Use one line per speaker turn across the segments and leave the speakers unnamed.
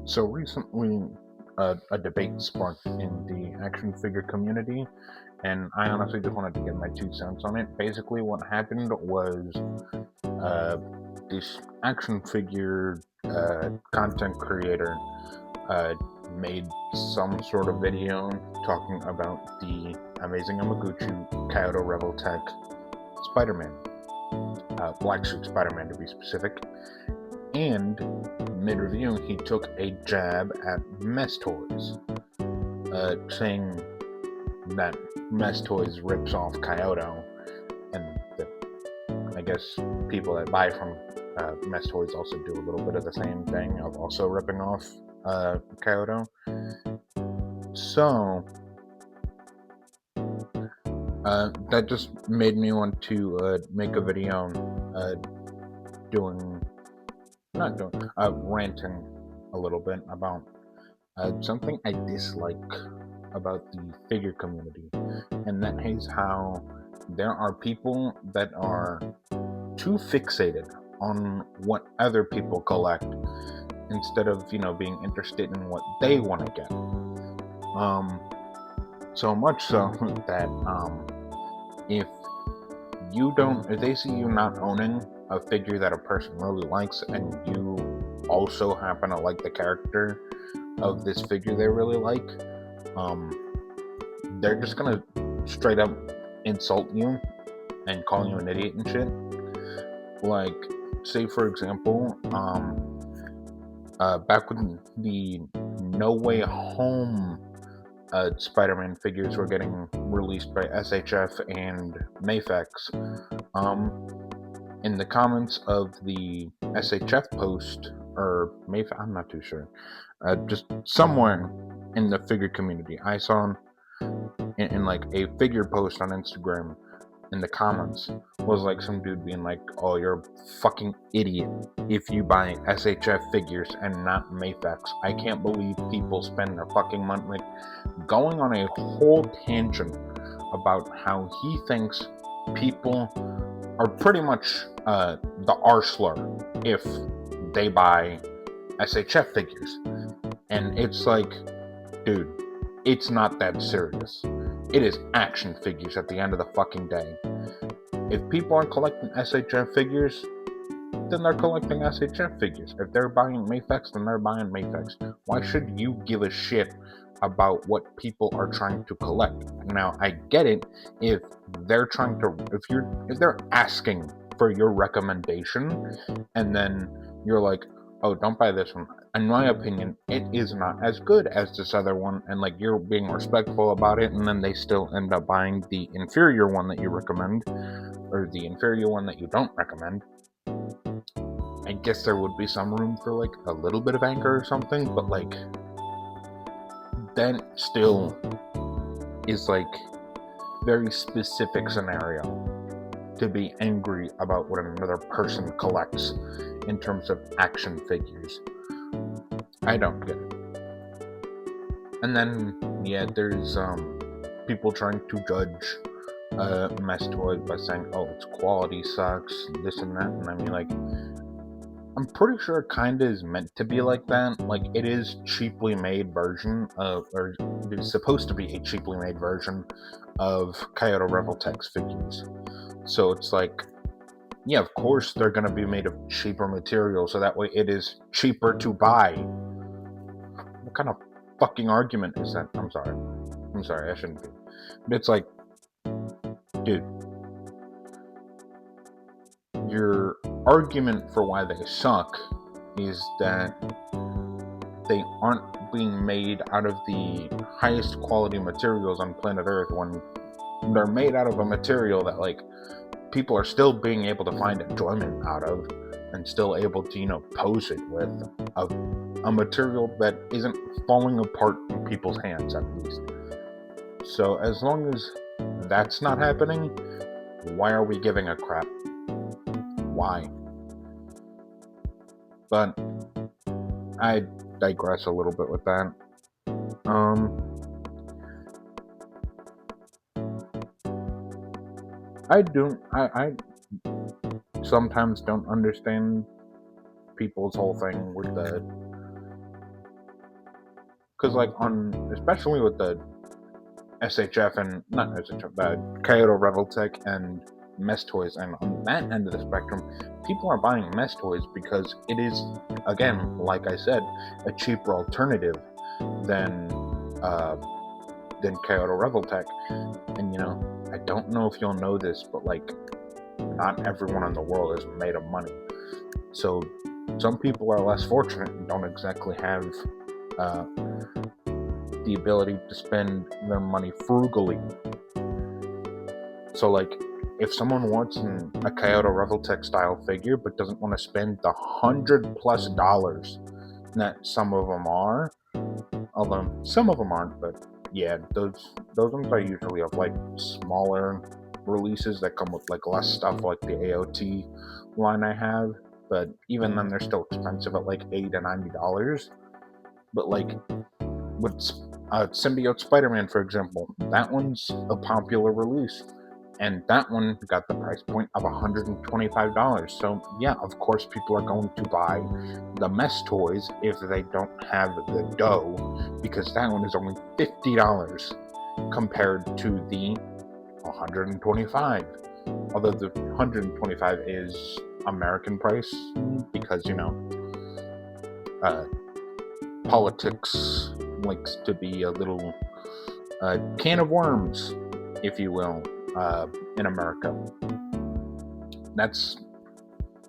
So recently, a debate sparked in the action figure community, and I honestly just wanted to get my 2 cents on it. Basically, what happened was uh, this action figure content creator uh, made some sort of video talking about the Amazing Yamaguchi Kyoto Rebel Tech Spider-Man, Black Suit Spider-Man to be specific, and mid-review he took a jab at Mess Toys, saying that Mess Toys rips off Kyoto, and that I guess people that buy from Mess Toys also do a little bit of the same thing of also ripping off Kyoto. So that just made me want to make a video doing not doing ranting a little bit about something I dislike about the figure community, and that is how there are people that are too fixated on what other people collect instead of being interested in what they want to get. So much so that if if they see you not owning a figure that a person really likes, and you also happen to like the character of this figure they really like, they're just gonna straight up insult you and call you an idiot and shit. Like, say for example, back when the No Way Home Spider-Man figures were getting released by SHF and Mafex, in the comments of the SHF post, or Mafex, I'm not too sure, just somewhere in the figure community, I saw in like a figure post on Instagram, in the comments was like some dude being like, "Oh, you're a fucking idiot if you buy SHF figures and not Mafex. I can't believe people spend their fucking money," like going on a whole tangent about how he thinks people are pretty much the R slur if they buy SHF figures. And it's like, dude, it's not that serious. It is action figures at the end of the fucking day. If people are collecting SHF figures, then they're collecting SHF figures. If they're buying Mafex, then they're buying Mafex. Why should you give a shit about what people are trying to collect? Now, I get it if they're trying to, if they're asking for your recommendation, and then you're like, "Oh, don't buy this one." In my opinion, it is not as good as this other one, and like you're being respectful about it, and then they still end up buying the inferior one that you recommend, or the inferior one that you don't recommend. I guess there would be some room for like a little bit of anger or something, but like that still is like very specific scenario to be angry about what another person collects in terms of action figures. I don't get it. And then there's people trying to judge Mess Toys by saying, "Oh, its quality sucks," this and that, and I mean, like, I'm pretty sure it kinda is meant to be like that. Like, it is cheaply made version of, or it is supposed to be a cheaply made version of Kyoto Rebel Tech's figures. So it's like, yeah, of course they're gonna be made of cheaper material, so that way it is cheaper to buy. What kind of fucking argument is that? I'm sorry, I shouldn't be. But it's like, dude, your argument for why they suck is that they aren't being made out of the highest quality materials on planet Earth, when they're made out of a material that like people are still being able to find enjoyment out of, and still able to pose it with a material that isn't falling apart in people's hands, at least. So as long as that's not happening, why are we giving a crap? Why? But I digress a little bit with that. I sometimes don't understand people's whole thing with the because like especially with the SHF and not SHF, Kyoto Revoltech and Mess Toys, and on that end of the spectrum, people are buying Mess Toys because it is, again, like I said, a cheaper alternative than Kyoto Revoltech. And I don't know if you'll know this, but like, not everyone in the world is made of money. So some people are less fortunate and don't exactly have the ability to spend their money frugally. So like, if someone wants a Kyoto Revoltech style figure but doesn't want to spend the $100+ that some of them are, although some of them aren't, but yeah, those ones are usually of like smaller releases that come with like less stuff, like the AOT line I have. But even then, they're still expensive at like $80 to $90. But like with Symbiote Spider-Man, for example, that one's a popular release, and that one got the price point of $125. So yeah, of course people are going to buy the Mess Toys if they don't have the dough, because that one is only $50 compared to the $125. Although the $125 is American price, because politics likes to be a little can of worms, if you will, in America. That's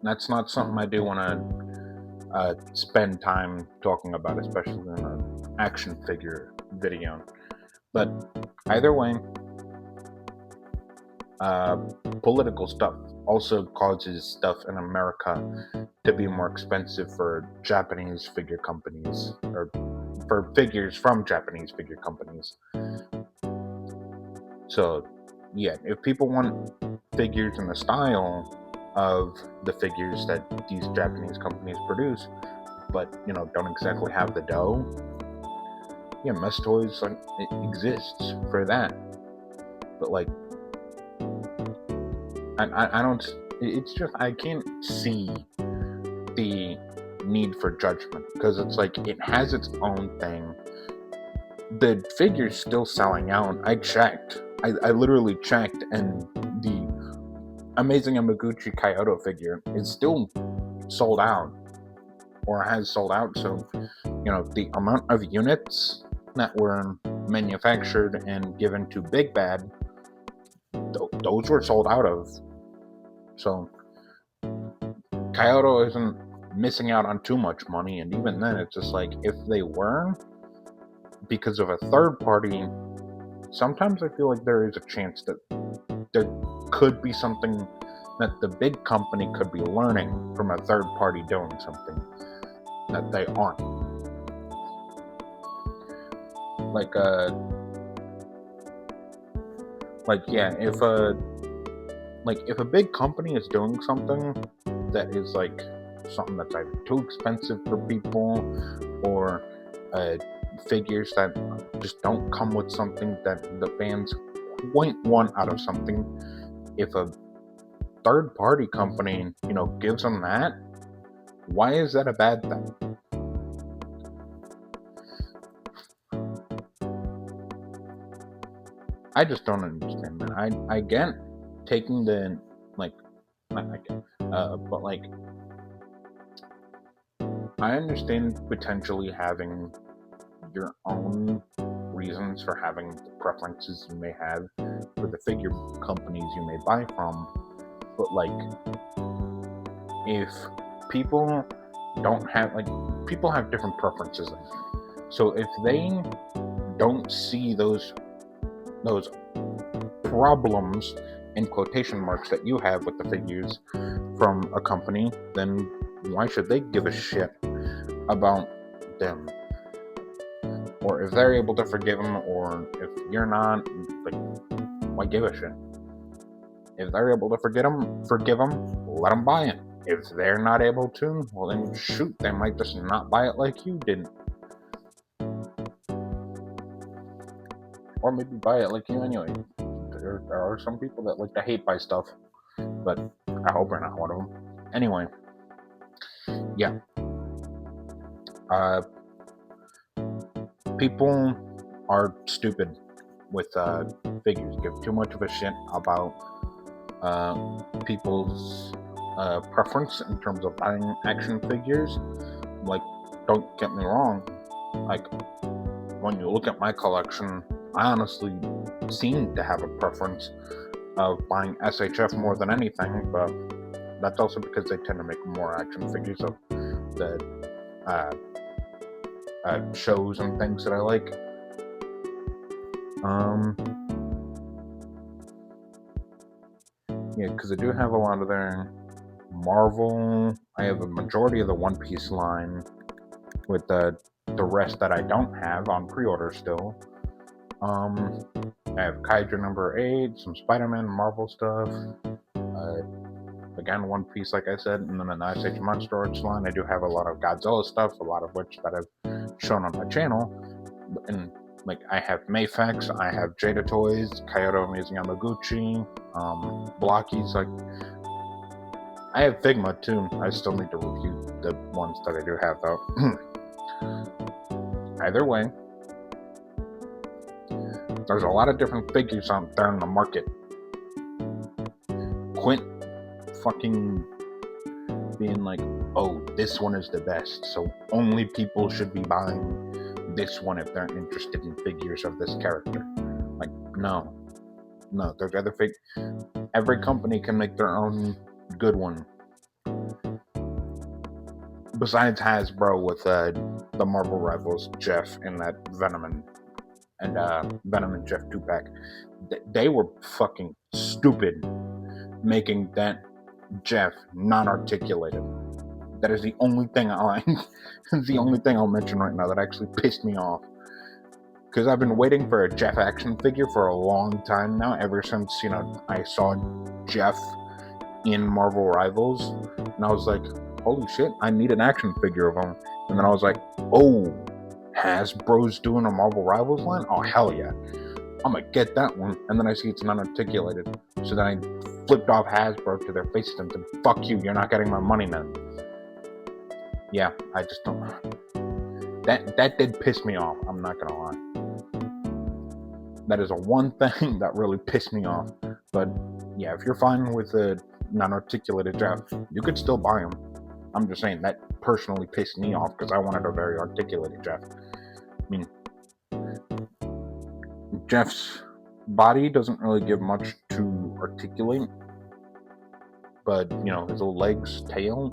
not something I do want to spend time talking about, especially in an action figure video. But either way, political stuff also causes stuff in America to be more expensive for Japanese figure companies, or for figures from Japanese figure companies. So yeah, if people want figures in the style of the figures that these Japanese companies produce, but don't exactly have the dough, yeah, Mess Toys, it exists for that. But like, I don't. It's just, I can't see the need for judgment, because it's like, it has its own thing. The figure's still selling out. I checked. I literally checked, and the Amazing Yamaguchi Kyoto figure is still sold out, or has sold out. So, the amount of units that were manufactured and given to Big Bad, those were sold out of. So Kyoto isn't missing out on too much money, and even then, it's just like, if they were, because of a third party, sometimes I feel like there is a chance that there could be something that the big company could be learning from a third party doing something that they aren't. If a big company is doing something that is like something that's either too expensive for people, or figures that just don't come with something that the fans quite want out of something, if a third party company gives them that, why is that a bad thing? I just don't understand that. I get taking the but like, I understand potentially having your own reasons for having the preferences you may have for the figure companies you may buy from, but like, if people don't have, people have different preferences. So if they don't see those problems, in quotation marks, that you have with the figures from a company, then why should they give a shit about them? Or if they're able to forgive them, or if you're not, like, why give a shit? If they're able to forgive them, let them buy it. If they're not able to, well then shoot, they might just not buy it like you didn't. Or maybe buy it like you anyway. There are some people that like to hate buy stuff, but I hope we're not one of them. Anyway, yeah. people are stupid with figures. Give too much of a shit about people's preference in terms of buying action figures. Like, don't get me wrong, like, when you look at my collection, I honestly seem to have a preference of buying SHF more than anything, but that's also because they tend to make more action figures of the shows and things that I like. Yeah, because I do have a lot of their Marvel. I have a majority of the One Piece line, with the rest that I don't have on pre-order still. I have Kaiju number 8, some Spider-Man, Marvel stuff. Again, One Piece, like I said, and then an Ice Age Monsters line. I do have a lot of Godzilla stuff, a lot of which that I've shown on my channel. And like, I have Mayfax, I have Jada Toys, Kyoto Amazing Yamaguchi, Blockies. Like, I have Figma too. I still need to review the ones that I do have though. Either way, there's a lot of different figures out there in the market. Quit fucking being like, oh, this one is the best, so only people should be buying this one if they're interested in figures of this character. Like, no, there's other every company can make their own good one. Besides Hasbro with the Marvel Rivals Jeff and that Venom and Jeff 2-pack. They were fucking stupid making that Jeff non-articulated. That is the only thing the only thing I'll mention right now that actually pissed me off. Because I've been waiting for a Jeff action figure for a long time now, ever since, I saw Jeff in Marvel Rivals, and I was like, holy shit, I need an action figure of him. And then I was like, oh, Hasbro's doing a Marvel Rivals line? Oh, hell yeah. I'm gonna get that one. And then I see it's non-articulated. So then I flipped off Hasbro to their faces and said, fuck you, you're not getting my money then. Yeah, I just don't. That did piss me off, I'm not gonna lie. That is a one thing that really pissed me off. But yeah, if you're fine with the non-articulated Jeff, you could still buy them. I'm just saying, that personally pissed me off because I wanted a very articulated Jeff. I mean, Jeff's body doesn't really give much to articulate, but his little legs, tail,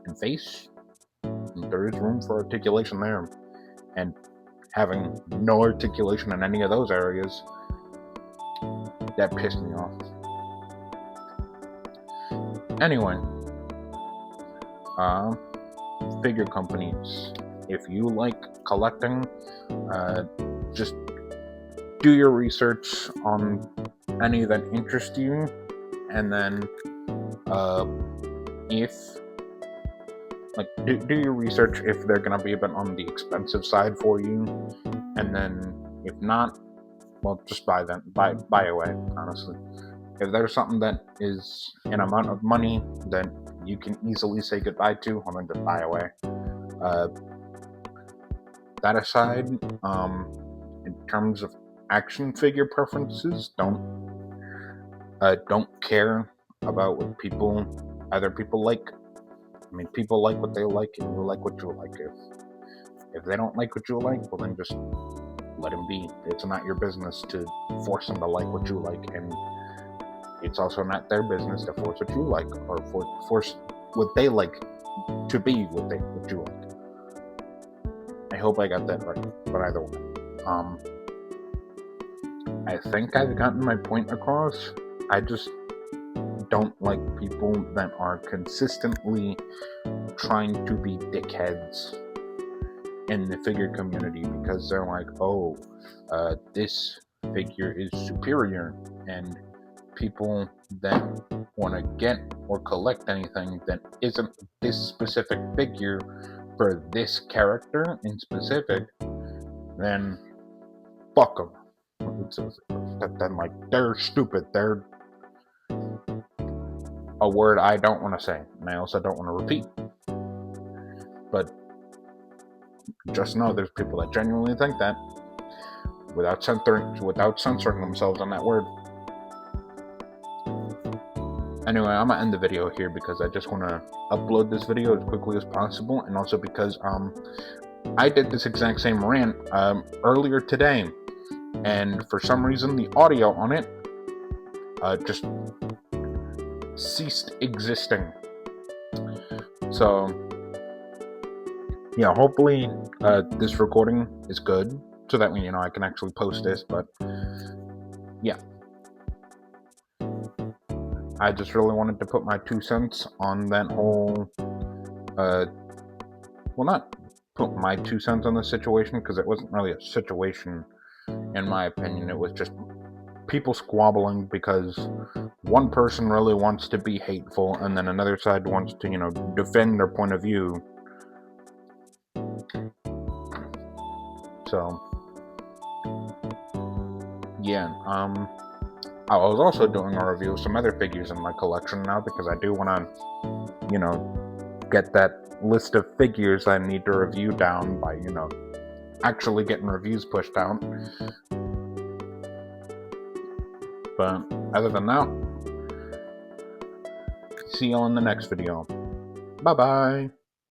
and face, there is room for articulation there. And having no articulation in any of those areas, that pissed me off. Anyway, figure companies, if you like collecting, just do your research on any that interest you, and then do your research if they're gonna be a bit on the expensive side for you, and then if not, well, just buy away, honestly. If there's something that is an amount of money that you can easily say goodbye to, I'm going to buy away. That aside, in terms of action figure preferences, don't care about what other people like. I mean, people like what they like, and you like what you like. If they don't like what you like, well, then just let them be. It's not your business to force them to like what you like, and it's also not their business to force what you like, or force what they like to be what you like. I hope I got that right, but either way. I think I've gotten my point across. I just don't like people that are consistently trying to be dickheads in the figure community, because they're like, oh, this figure is superior, and people that want to get or collect anything that isn't this specific figure for this character in specific, then fuck them. Then, like, they're stupid. They're a word I don't want to say, and I also don't want to repeat. But just know there's people that genuinely think that without censoring themselves on that word. Anyway, I'm gonna end the video here because I just want to upload this video as quickly as possible, and also because I did this exact same rant earlier today, and for some reason the audio on it just ceased existing. So yeah, hopefully this recording is good so that I can actually post this. But yeah, I just really wanted to put my 2 cents on that whole well, not put my 2 cents on the situation, because it wasn't really a situation in my opinion. It was just people squabbling because one person really wants to be hateful and then another side wants to defend their point of view. So yeah, I was also doing a review of some other figures in my collection now, because I do want to get that list of figures I need to review down by actually getting reviews pushed out. But other than that, see you all in the next video. Bye bye.